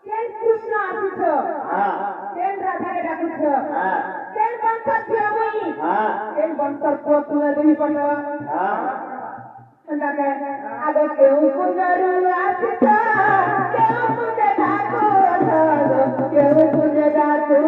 কেন কৃষ্ণ আসিছ কেন রাধাকে ডাকিছ কেন বংশ ছিল মুই কেন বংশ তুমি দেবী পট লাগে আগে কেউ কুঞ্জরু আসিছ কেউ কুঞ্জে ডাকু কেউ কুঞ্জে ডাকু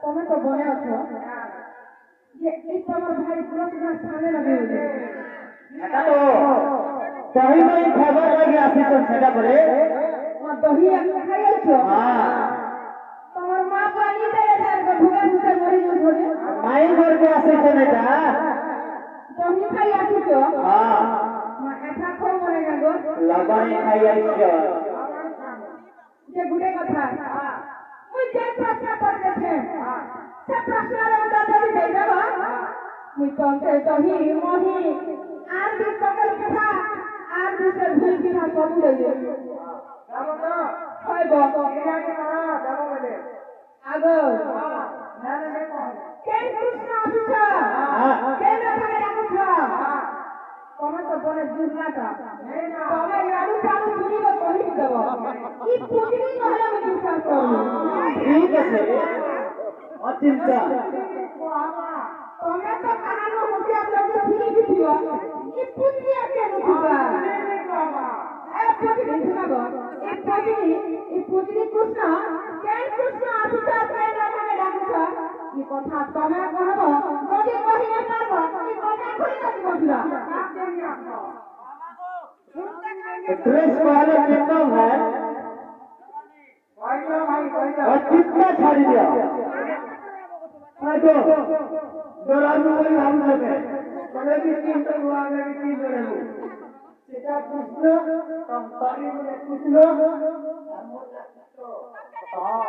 তুমি তো বনে আছো যে এই তোমার ভাই পুরো তোমার সামনে লাগে এটা তো দহি দহি খাবার লাগি আসি তো সেটা করে দহি খাইছো তোমার মা পানি দেয় তারপর ভুগা ভুগা মরে যাবে মাই ঘরকে আসি তো এটা দহি খাই আসিছো মা এটা খাও মরে গো লবণী খাই আসিছো যে গুড়ে কথা মুই যে প্রশ্ন করতেছে সে প্রশ্নের উত্তর যদি দেই দেব মুই তন্ত্রে দহি মহি আর বি সকল কথা আর বি সে ভুল বিনা সব লই যাব না খাইব এটাকে করা যাব বলে আগো না না কেন কৃষ্ণ আসিছ কেন রাধাকে ডাকিছ তুমি তো বলে দুর্নাটা তবে রানু চালু শুনিব কহি দেব কি পুজরি নহলে আমি বিশ্বাস করব ঠিক আছে অচিন্তা তুমি তো কাহানো হতে আপনার শুনি দিও কি পুজরি আছে নুবা এ পুজরি শুনাব এই পুজরি কৃষ্ণ কেন কৃষ্ণ আসিছ কেন রাধাকে ডাকিছ এই কথা তুমি কহব যদি কহি না পারব এই কথা কই না বলছিলা ड्रेस वाले कितना है और कितना छाड़ी दिया देखो दोरानु कोई हम लगे तने भी तीन तो हुआ में भी तीन जोड़े हो सीधा कृष्ण संसारी में कृष्ण हां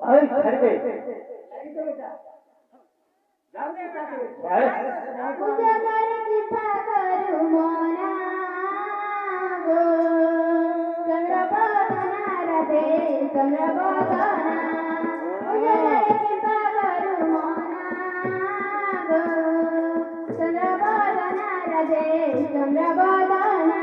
अरे घर पे उजागर किसा करू मोना गो चंद्रबोधना रदे चंद्रबोधना उजागर किसा करू मोना गो चंद्रबोधना रदे चंद्रबोधना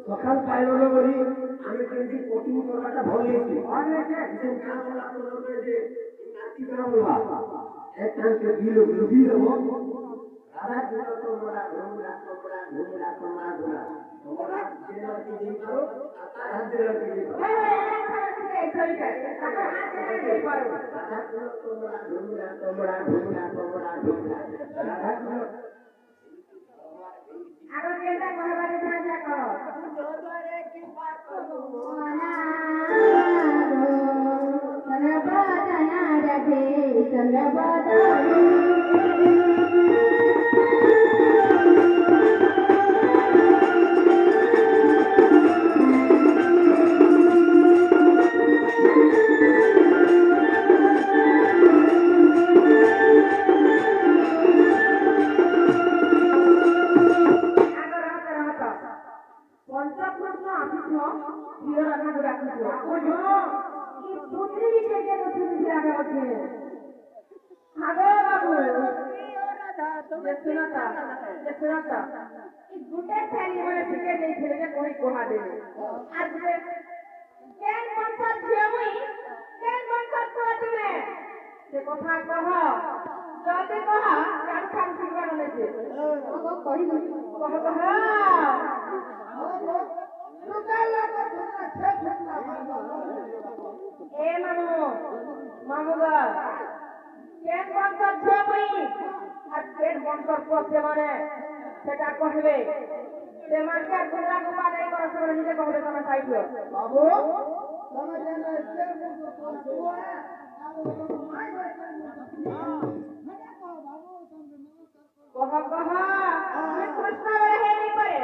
সকাল পাইলো বলি আমি কিন্তু কোচিং করাটা ভুলেছি কিন্তু কামলা করবে যে নাতি কামলা একটাকে দিল বিধি দেব রাধা কৃষ্ণ তোমরা ঘুমরা তোমরা ঘুমরা তোমরা ঘুমরা তোমরা যে নাতি দিন করো তার হাতে রাখি রাধা কৃষ্ণ তোমরা ঘুমরা তোমরা ঘুমরা তোমরা ঘুমরা রাধা কৃষ্ণ আরো কেটা কহবারে না করো জোদরে কি পাত মোনা গো চন্দ্রবদনা রাধে পঞ্চপ্রশ্ন আসিছ প্রিয় রাধা ডাকিছ কি পুত্রী থেকে নতুন আগে আছে আগে বাবু শুনতা এই গুটে ফেলি বলে শিখে দিয়েছিল যে কই কোহা দেবে আর গুটে কেন মনসা ঝিয়ামুই কেন মনসা তোরা তুমি সে কথা কহ যদি কহ কান কান শিখবার নেছে কহ কহ এ মামু গা কেন বন্তর ঝিয়ামুই আর কেন বন্তর করছে মানে সেটা কহবে সেমানকে আর গুলা গুপা নাই করা সব নিজে কহবে তোমার সাইড বাবু তুমি যেন কহ কহ আমি প্রশ্ন রহে नहीं पड़े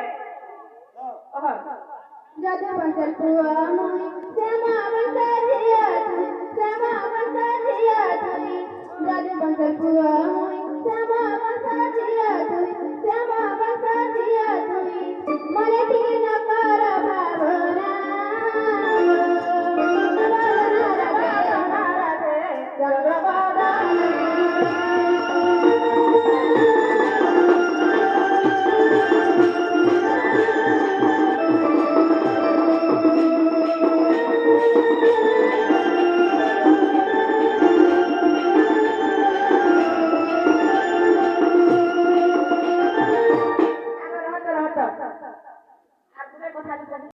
Jadu bantal kuwa mui, sama bantal hiya tui, sama bantal hiya tui. Jadu bantal kuwa mui, sama bantal hiya tui, sama bantal hiya tui. Mane tiki na kara bhavana, bhavana rage, jagabada. আর কথা